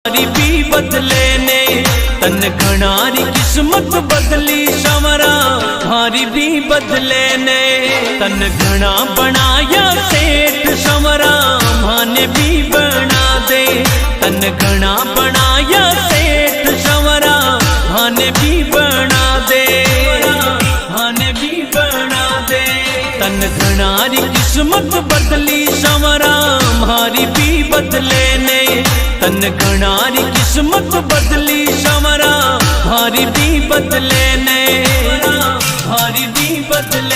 हमारी भी बदले ने तन घणारी किस्मत बदली संवरा हमारी भी बदले ने तन घना बनाया सेठ संवरा माने भी बना दे तन घना बनाया सेठ संवरा माने भी बना दे माने भी बना दे तन घणारी किस्मत बदली संवरा हमारी भी बदले ने तन घणारी किस्मत बदली संवरा हमारी भी बदले ने हमारी भी बदले।